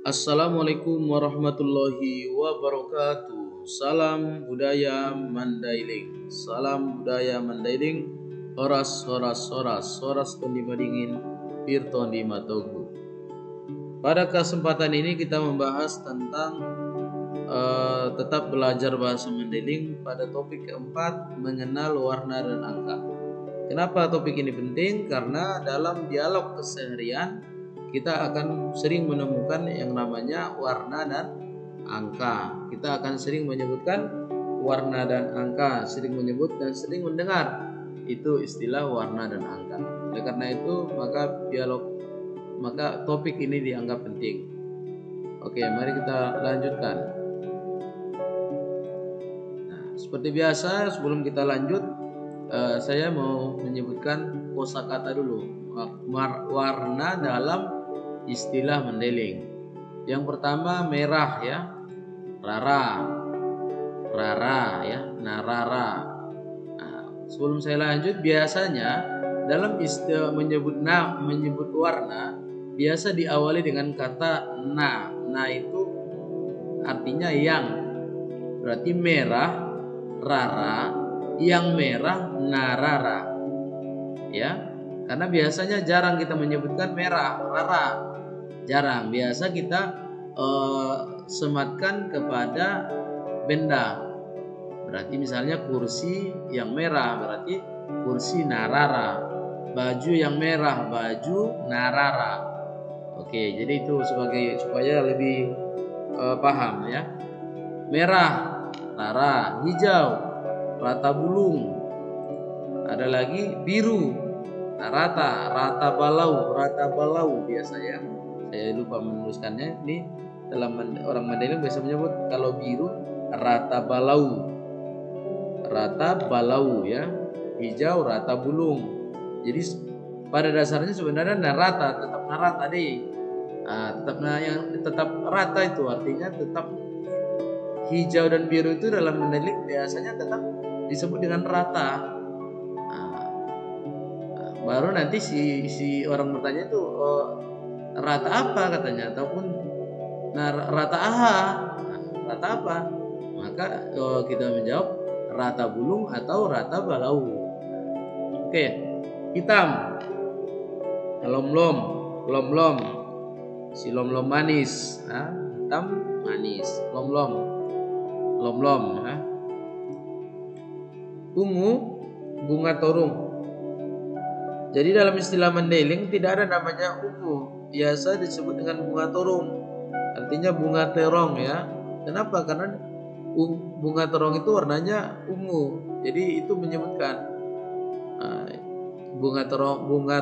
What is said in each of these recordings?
Assalamualaikum warahmatullahi wabarakatuh. Salam budaya Mandailing. Salam budaya Mandailing. Horas horas horas horas tondi madingin pir tondi matogu. Pada kesempatan ini kita membahas tentang tetap belajar bahasa Mandailing pada topik keempat, mengenal warna dan angka. Kenapa topik ini penting? Karena dalam dialog keseharian kita akan sering menemukan yang namanya warna dan angka. Kita akan sering menyebutkan warna dan angka, sering menyebut dan sering mendengar itu istilah warna dan angka. Oleh karena itu maka topik ini dianggap penting. Oke, mari kita lanjutkan. Nah, seperti biasa sebelum kita lanjut, saya mau menyebutkan kosakata dulu. Warna dalam istilah Mandailing. Yang pertama merah ya, rara ya, narara. Nah, sebelum saya lanjut, biasanya dalam istilah menyebut warna biasa diawali dengan kata na. Na itu artinya yang, berarti merah, rara, yang merah, narara. Ya, karena biasanya jarang kita menyebutkan merah, rara. Jarang, biasa kita sematkan kepada benda. Berarti misalnya kursi yang merah berarti kursi narara. Baju yang merah, baju narara. Oke, jadi itu supaya lebih paham ya. Merah, rara. Hijau, rata bulung. Ada lagi biru, rata balau biasanya. Saya lupa menuliskannya. Ini dalam orang Mandailing biasa menyebut kalau biru rata balau ya. Hijau rata bulung. Jadi pada dasarnya sebenarnya tetap narata deh. Tetap rata itu artinya tetap hijau dan biru itu dalam Mandailing biasanya tetap disebut dengan rata. Baru nanti si orang bertanya itu rata apa katanya, ataupun rata aha, rata apa, maka kita menjawab rata bulung atau rata balau. Oke, hitam, lom, si lom manis, hitam manis, lom, ungu, bunga torung. Jadi dalam istilah Mandailing tidak ada namanya ungu, biasa disebut dengan bunga torung. Artinya bunga terong ya. Kenapa? Karena bunga terong itu warnanya ungu. Jadi itu menyebutkan bunga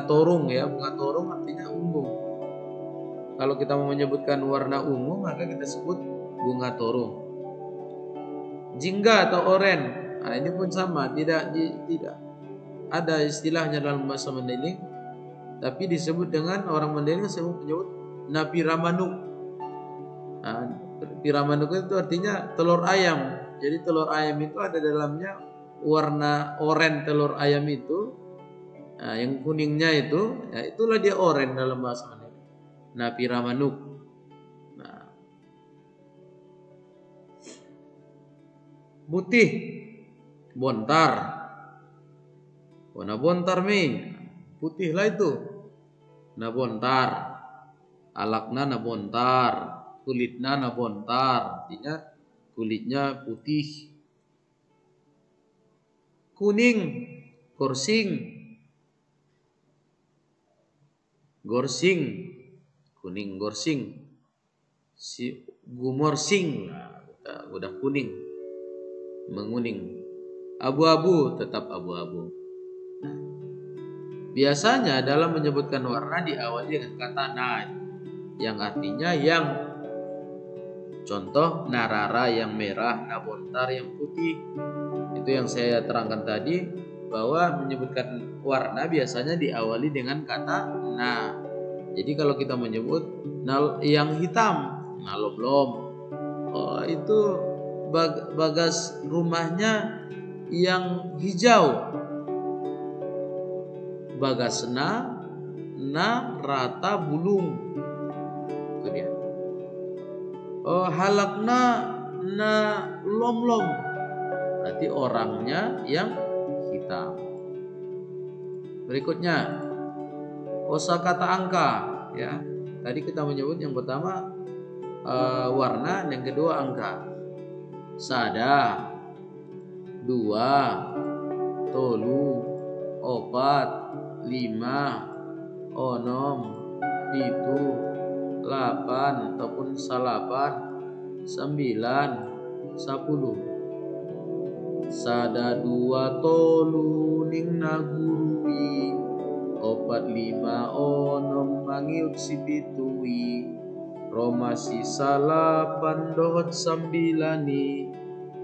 torung ya. Bunga torung artinya ungu. Kalau kita mau menyebutkan warna ungu, maka kita sebut bunga torung. Jingga atau oren. Nah, ini pun sama, tidak ada istilahnya dalam bahasa Mandailing, tapi disebut dengan orang Mandailing menyebut napiramanuk. Nah, piramanuk itu artinya telur ayam. Jadi telur ayam itu ada dalamnya warna oren telur ayam itu. Nah, yang kuningnya itu, ya itulah dia oren dalam bahasa Mandailing. Napiramanuk. Nah, putih, bontar. Warna bontar putih lah itu. Na bontar, alakna na bontar, kulitna na bontar, artinya kulitnya putih. Kuning, gorsing, kuning gorsing. Si gumorsing, udah kuning, menguning. Abu-abu, tetap abu-abu. Biasanya dalam menyebutkan warna diawali dengan kata na, yang artinya yang. Contoh narara yang merah, nabontar yang putih. Itu yang saya terangkan tadi, bahwa menyebutkan warna biasanya diawali dengan kata na. Jadi kalau kita menyebut yang hitam, lom, itu bagas rumahnya yang hijau. Bagasna na rata bulung. Itu dia. halakna na lom-lom, berarti orangnya yang hitam. Berikutnya kosakata angka, ya. Tadi kita menyebut yang pertama warna, yang kedua angka. Sada, dua, tolu, opat, lima, onom, pitu, lapan ataupun salapan, sembilan, 10. Sada dua tolu ning nagurui, opat lima onom mangiut si pitui, romasi salapan dohot sambilani,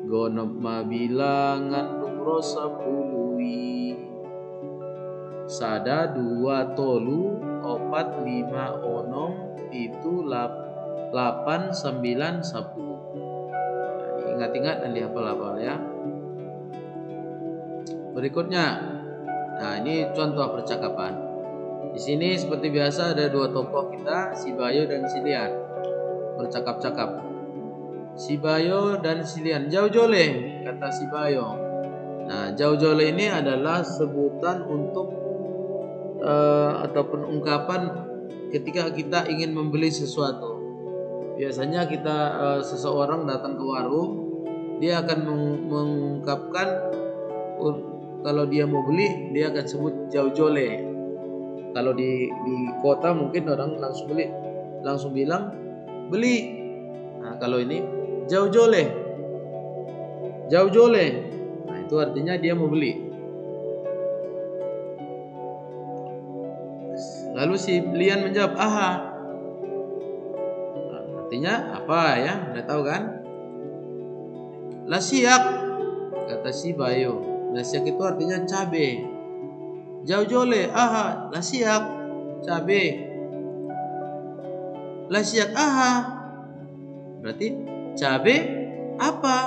gonop mabilangan numro 10. Sada dua tolu opat lima onom itu 8 9 10. Ingat-ingat dan dihafal-hafal ya. Berikutnya, nah ini contoh percakapan. Di sini seperti biasa ada dua tokoh kita, si Bayo dan si Lian, bercakap-cakap. Si Bayo dan si Lian, jauh jole, kata si Bayo. Nah, jauh jole ini adalah sebutan untuk ataupun ungkapan ketika kita ingin membeli sesuatu. Biasanya kita seseorang datang ke warung, dia akan mengungkapkan kalau dia mau beli, dia akan sebut jauh jole. Kalau di kota mungkin orang langsung beli, langsung bilang beli. Nah, kalau ini jauh jole, jauh jole. Nah, itu artinya dia mau beli. Lalu si Lian menjawab, aha. Nah, artinya apa ya? Udah tahu kan? Lasiak, kata si Bayo. Lasiak itu artinya cabe. Jauh jole, aha, lasiak, cabe. Lasiak aha, berarti cabe apa?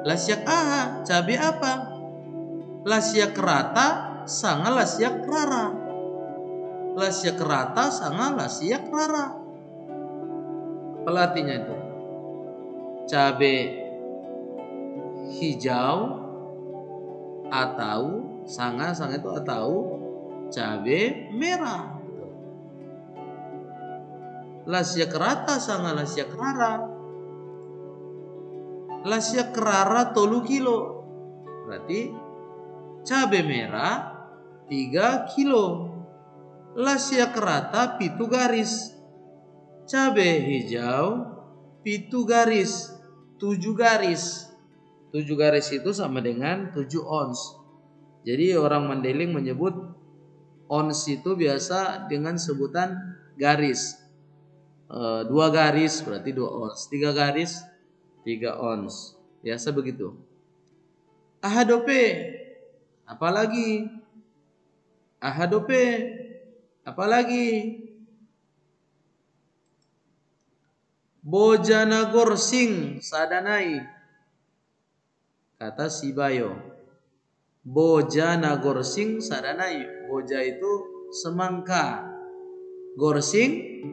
Lasiak aha, cabe apa? Lasiak rata, sanga lasiak rara. Lasiak rata, sanga lasiak rara. Apa artinya itu? Cabe hijau atau sanga itu atau cabe merah. Lasiak rata sanga lasiak rara. Lasiak rara 3 kilo. Berarti cabe merah 3 kilo. Lasiak rata 7 garis. Cabe hijau 7 garis. 7 garis. 7 garis itu sama dengan 7 ons. Jadi orang Mandailing menyebut ons itu biasa dengan sebutan garis. 2 garis berarti 2 ons. 3 garis 3 ons. Biasa begitu. Ahadope, apalagi? Ahadope, apalagi? Bojana gorsing sadanai, kata si Bayo. Bojana gorsing sadanai. Boja itu semangka. Gorsing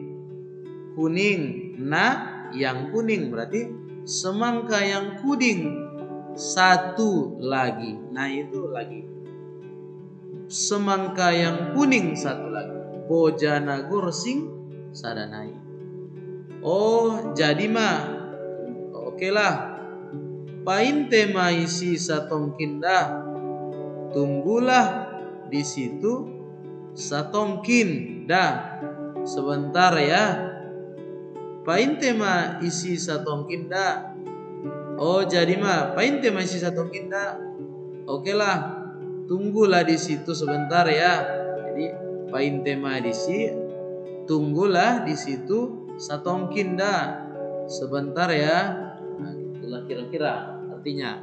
kuning. Na yang kuning berarti semangka yang kuning. Satu lagi. Nah itu lagi. Semangka yang kuning satu lagi. Bojana gorsing sadanai. Oh jadi mah oke lah. Painte maisi satongkin dah. Tunggulah di situ satongkin dah. Sebentar ya. Painte ma isi satongkin dah. Oh jadi mah painte ma isi satongkin dah. Oke lah. Tunggulah di situ sebentar ya. Jadi painte ma di situ. Tunggulah di situ satongkin dah. Sebentar ya. Nah, itulah kira-kira artinya.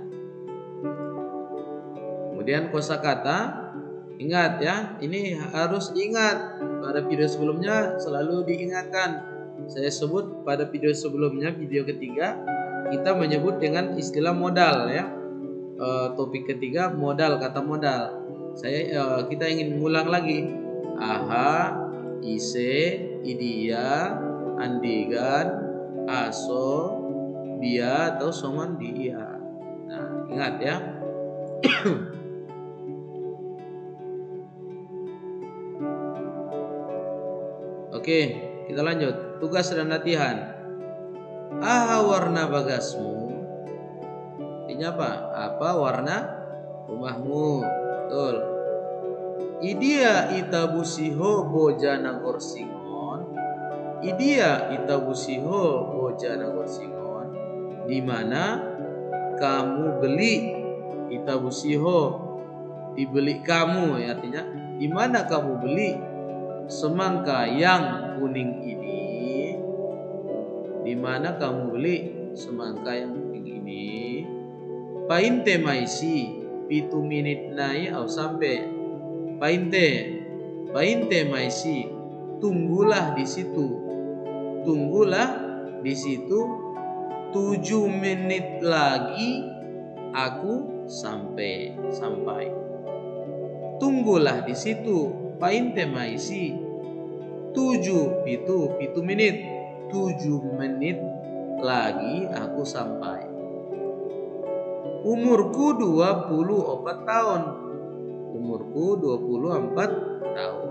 Kemudian kosakata, ingat ya, ini harus diingat. Pada video sebelumnya selalu diingatkan. Saya sebut pada video sebelumnya, video ketiga, kita menyebut dengan istilah modal ya. Topik ketiga modal, kata modal. Kita ingin mengulang lagi. Aha, ise, idia, andigan, aso, dia atau soman dia. Nah, ingat ya. Oke, kita lanjut. Tugas dan latihan. Aha warna bagasmu? Artinya apa? Apa warna rumahmu? Betul. Idia itabusiho bojana gorsingon. Idia itabusiho bojana gorsingon. Di mana kamu beli? Itabusiho, dibeli kamu, ya, artinya di mana kamu beli semangka yang kuning ini? Di mana kamu beli semangka yang kuning ini? Painte maisi pitu menit nai au sampai. Painte maisi, tunggulah di situ. Tunggulah di situ 7 menit lagi aku sampai. Tunggulah di situ. Painte maisi 7 menit. 7 menit lagi aku sampai. Umurku 24 tahun. Umurku 24 tahun.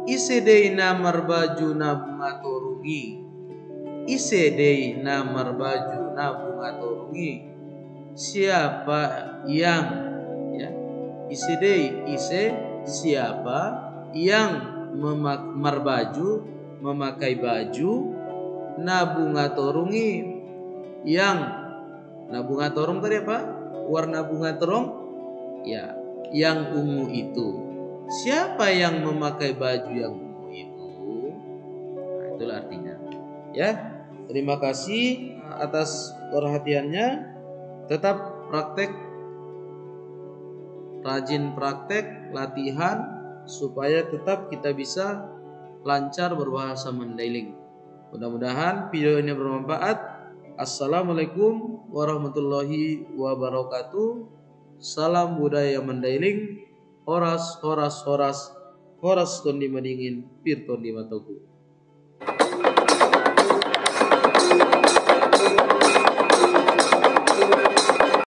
Isedei namar baju nabung atorungi. Isedei namar baju nabung atorungi. Siapa yang, ya, isedei, ise siapa yang memakai baju nabung atorungi, yang nabunga torong tadi apa? Warna bunga torong? Ya, yang ungu itu. Siapa yang memakai baju yang ungu itu? Nah, itulah artinya. Ya, terima kasih atas perhatiannya. Tetap praktek, rajin praktek, latihan supaya tetap kita bisa lancar berbahasa Mandailing. Mudah-mudahan video ini bermanfaat. Assalamualaikum warahmatullahi wabarakatuh. Salam budaya Mandailing. Horas tondi madingin, pirton di matoku.